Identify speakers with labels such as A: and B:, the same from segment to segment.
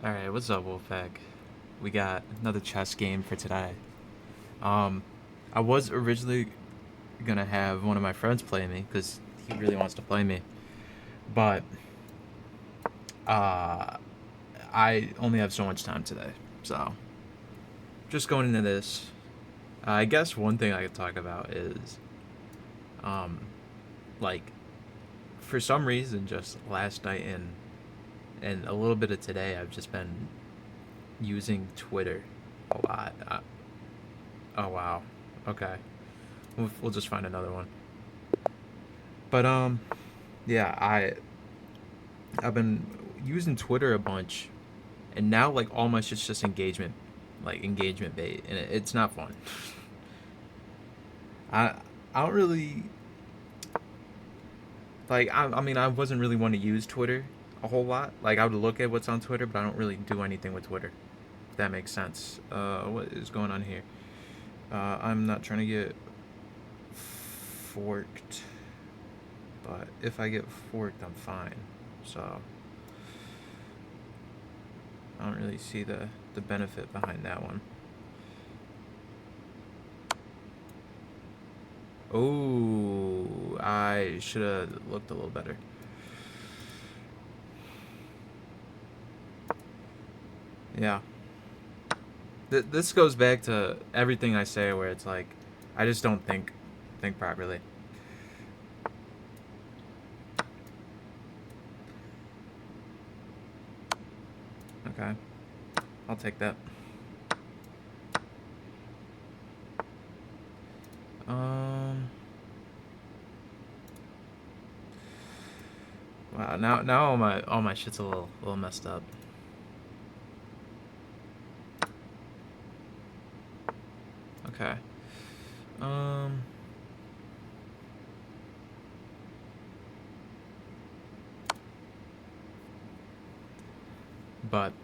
A: Alright, what's up, Wolfpack? We got another chess game for today. Um, I was originally gonna have one of my friends play me because he really wants to play me, but uh, I only have so much time today, so just going into this. I guess one thing I could talk about is, um, like, for some reason, just last night and a little bit of today, I've just been using Twitter a lot. Oh wow, okay. We'll just find another one. But yeah, I've been using Twitter a bunch, and now like all my shit's just engagement, like engagement bait, and it's not fun. I I don't really like. I mean, I wasn't really one to use Twitter a whole lot. Like I would look at what's on Twitter, but I don't really do anything with Twitter. If that makes sense. What is going on here? I'm not trying to get forked, but if I get forked, I'm fine. So I don't really see the benefit behind that one. Oh, I should have looked a little better. Yeah. This goes back to everything I say where it's like I just don't think properly. Okay. I'll take that. Um wow, now all my shit's a little messed up. Okay. Um but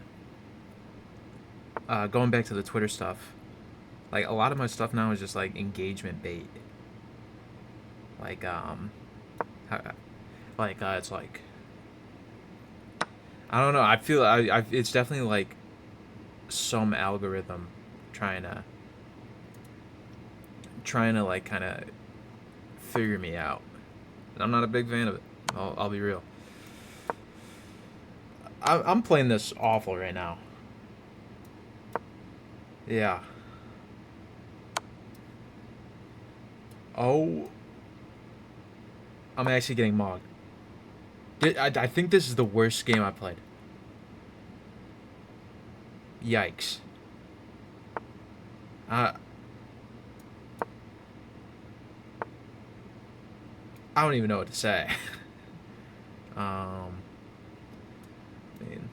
A: going back to the Twitter stuff, like a lot of my stuff now is just like engagement bait. Like how, it's like I don't know. I feel I it's definitely like some algorithm trying to like kind of figure me out. And I'm not a big fan of it. I'll be real. I'm playing this awful right now. Yeah. Oh, I'm actually getting mogged. I think this is the worst game I played. Yikes. Uh, I don't even know what to say. um, I mean,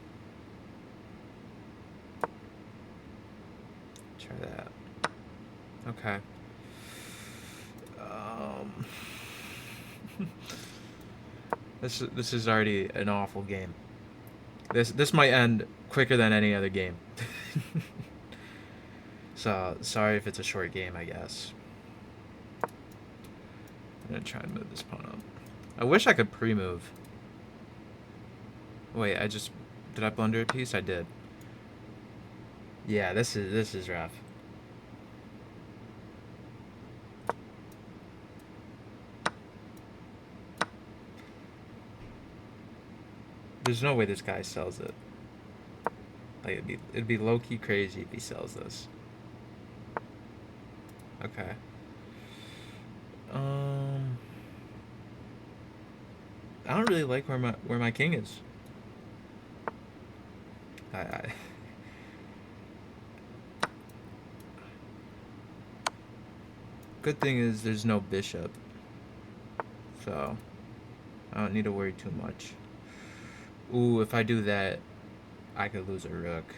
A: try that. Okay. Um, this is already an awful game. This might end quicker than any other game. So sorry if it's a short game. I guess I'm gonna try and move this pawn up. I wish I could pre-move. Wait, did I blunder a piece? I did. Yeah, this is rough. There's no way this guy sells it. Like it'd be low key crazy if he sells this. Okay. Um, I don't really like where my king is. I good thing is there's no bishop, so I don't need to worry too much. Ooh, if I do that, I could lose a rook.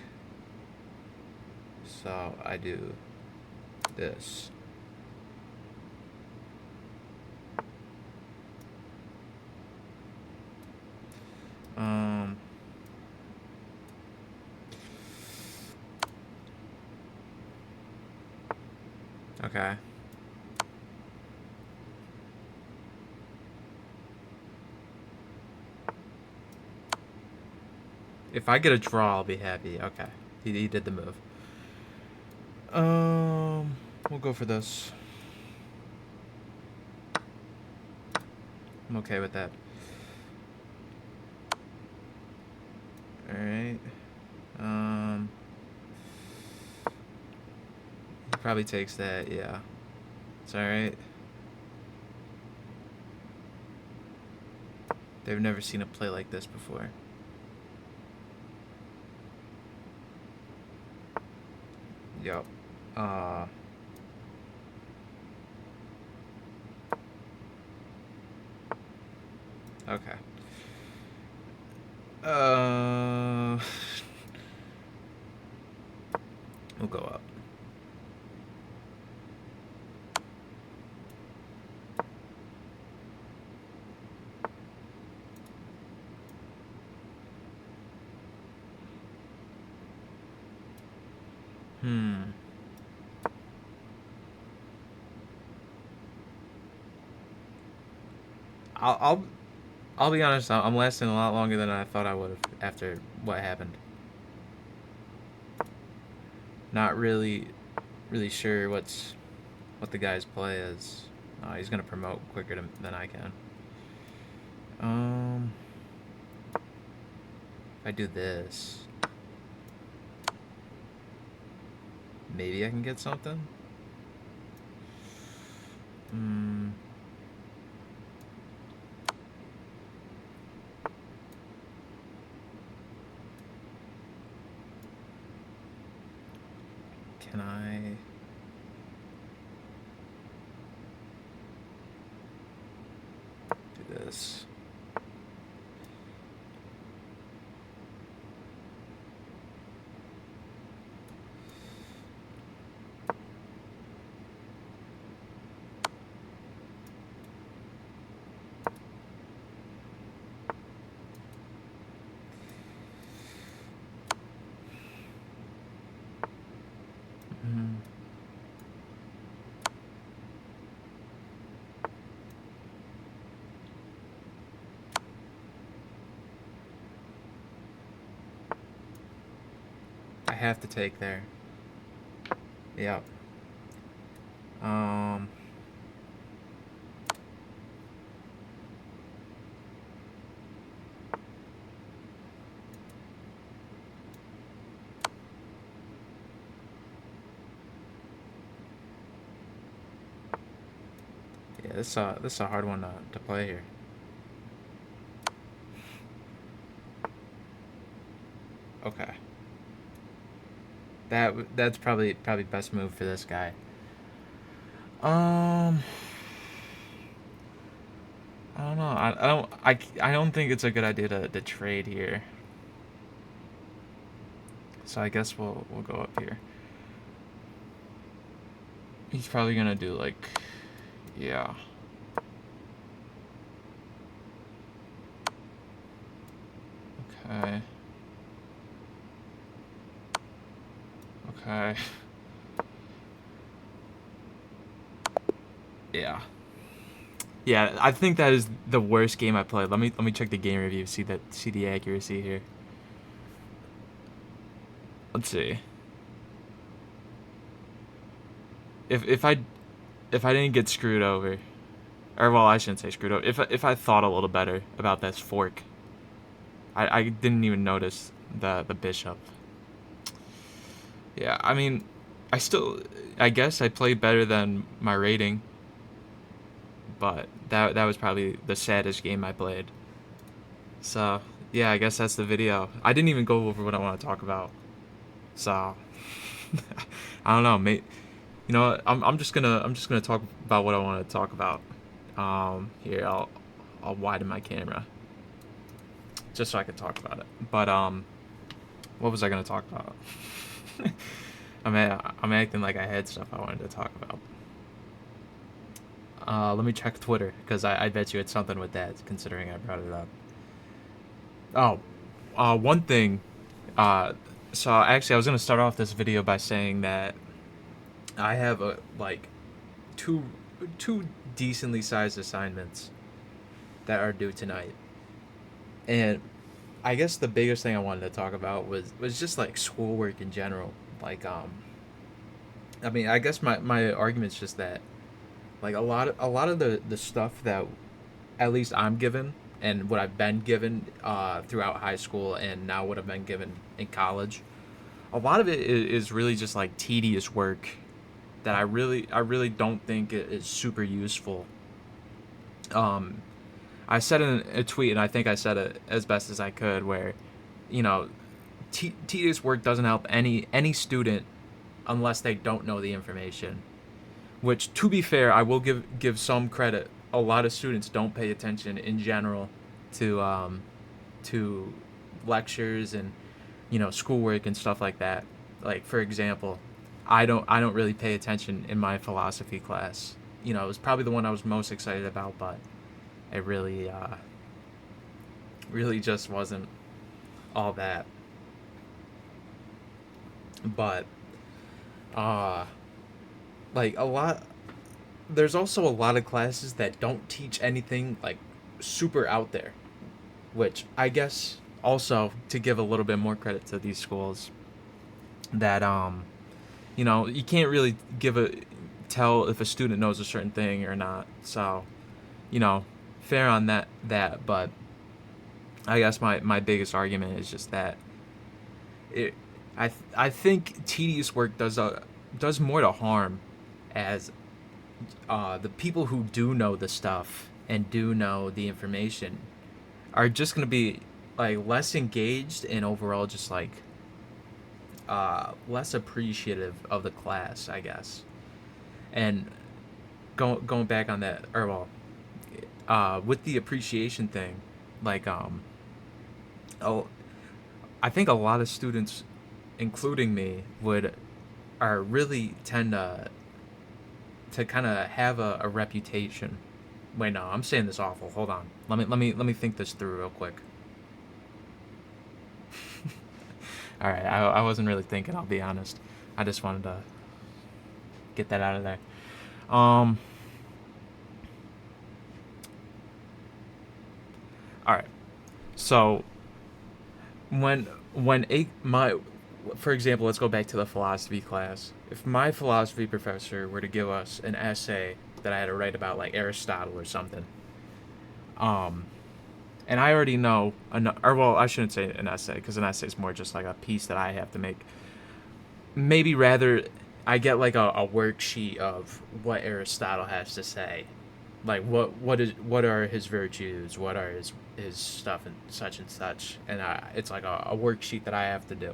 A: So I do this. Um, okay. If I get a draw, I'll be happy. Okay. He did the move. We'll go for this. I'm okay with that. Alright. He probably takes that, yeah. It's alright. They've never seen a play like this before. Yup. Okay. We'll go up. I'll be honest. I'm lasting a lot longer than I thought I would have after what happened. Not really sure what the guy's play is. He's gonna promote quicker than I can. If I do this, maybe I can get something. Can I? Do this. I have to take there. Yep. Yeah, this is a hard one to play here. Okay. That's probably best move for this guy. I don't know. I don't think it's a good idea to trade here. So I guess we'll go up here. He's probably gonna do like, yeah. Okay. Okay. Yeah. Yeah, I think that is the worst game I played. Let me check the game review, see the accuracy here. Let's see. If I didn't get screwed over, or well, I shouldn't say screwed over. If I thought a little better about this fork, I didn't even notice the bishop. Yeah, I mean, I guess I played better than my rating, but that was probably the saddest game I played. So yeah, I guess that's the video. I didn't even go over what I want to talk about. So I don't know, mate. You know what? I'm just gonna talk about what I want to talk about. Here I'll widen my camera just so I can talk about it. But what was I gonna talk about? I'm acting like I had stuff I wanted to talk about. Let me check Twitter because I bet you it's something with that, considering I brought it up. Oh, one thing. So actually, I was gonna start off this video by saying that I have like two decently sized assignments that are due tonight, and I guess the biggest thing I wanted to talk about was just like schoolwork in general. Like I mean, I guess my argument's just that like a lot of the stuff that at least I'm given and what I've been given throughout high school and now what I've been given in college, a lot of it is really just like tedious work that I really don't think is super useful. Um, I said in a tweet, and I think I said it as best as I could, where you know, tedious work doesn't help any student unless they don't know the information. Which, to be fair, I will give some credit. A lot of students don't pay attention in general to to lectures and schoolwork and stuff like that. Like for example, I don't really pay attention in my philosophy class. It was probably the one I was most excited about, but it really just wasn't all that. But uh like a lot there's also a lot of classes that don't teach anything like super out there, which I guess also to give a little bit more credit to these schools that you can't really give a tell if a student knows a certain thing or not. So, you know, fair on that, but I guess my biggest argument is just that it I think tedious work does more to harm as the people who do know the stuff and do know the information are just gonna be like less engaged and overall just like less appreciative of the class, I guess. And going back on that, or well, with the appreciation thing, like oh, I think a lot of students, including me, would are really tend to kind of have a reputation. Wait, no, I'm saying this awful. Hold on. Let me think this through real quick. All right, I wasn't really thinking. I'll be honest. I just wanted to get that out of there. Um. All right. So when a my for example, let's go back to the philosophy class. If my philosophy professor were to give us an essay that I had to write about like Aristotle or something, um, and I already know, or well, I shouldn't say an essay because an essay is more just like a piece that I have to make. Maybe rather, I get like a worksheet of what Aristotle has to say, like what are his virtues, what are his stuff and such, and it's like a worksheet that I have to do.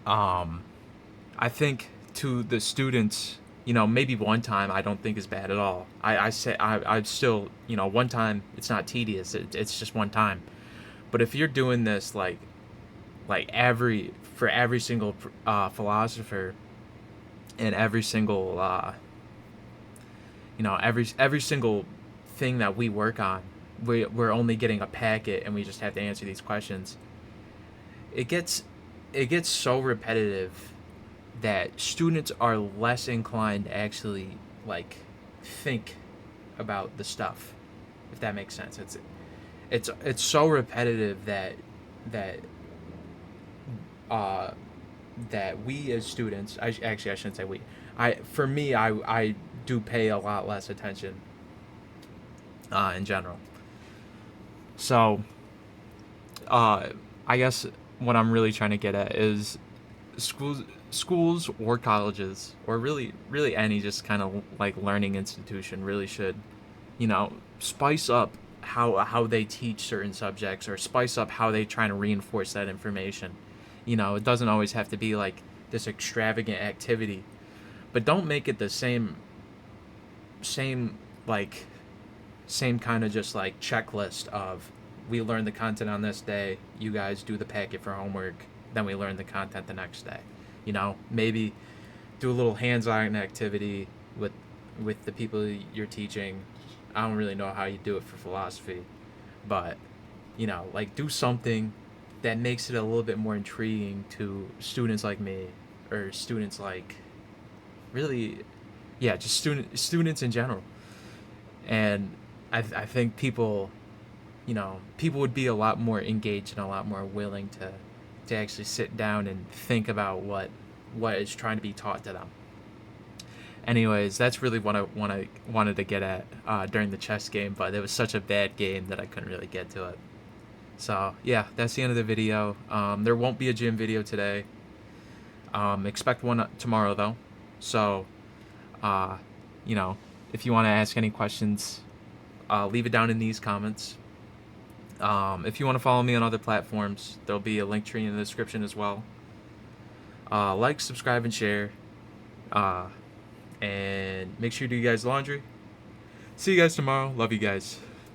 A: Um, I think to the students, maybe one time I don't think is bad at all. I say I still, one time it's not tedious. It's just one time. But if you're doing this like every single philosopher and every single every single thing that we work on, we're only getting a packet and we just have to answer these questions. It gets it gets so repetitive that students are less inclined to actually like think about the stuff, if that makes sense. It's so repetitive that uh that we as students, I shouldn't say we, I for me I do pay a lot less attention in general. So uh I guess what I'm really trying to get at is schools or colleges or really any just kind of like learning institution really should spice up how they teach certain subjects or spice up how they try to reinforce that information. It doesn't always have to be like this extravagant activity, but don't make it the same like same kind of just like checklist of we learn the content on this day, you guys do the packet for homework, then we learn the content the next day. Maybe do a little hands-on activity with the people you're teaching. I don't really know how you do it for philosophy, but like do something that makes it a little bit more intriguing to students like me or students like really, yeah, just students in general. And I think people people would be a lot more engaged and a lot more willing to actually sit down and think about what is trying to be taught to them. Anyways, that's really what I wanted to get at during the chess game, but it was such a bad game that I couldn't really get to it. So yeah, that's the end of the video. There won't be a gym video today. Expect one tomorrow though. So, uh, if you want to ask any questions, leave it down in these comments. If you want to follow me on other platforms, there'll be a link tree in the description as well. Like, subscribe, and share. And make sure you do you guys laundry. See you guys tomorrow. Love you guys.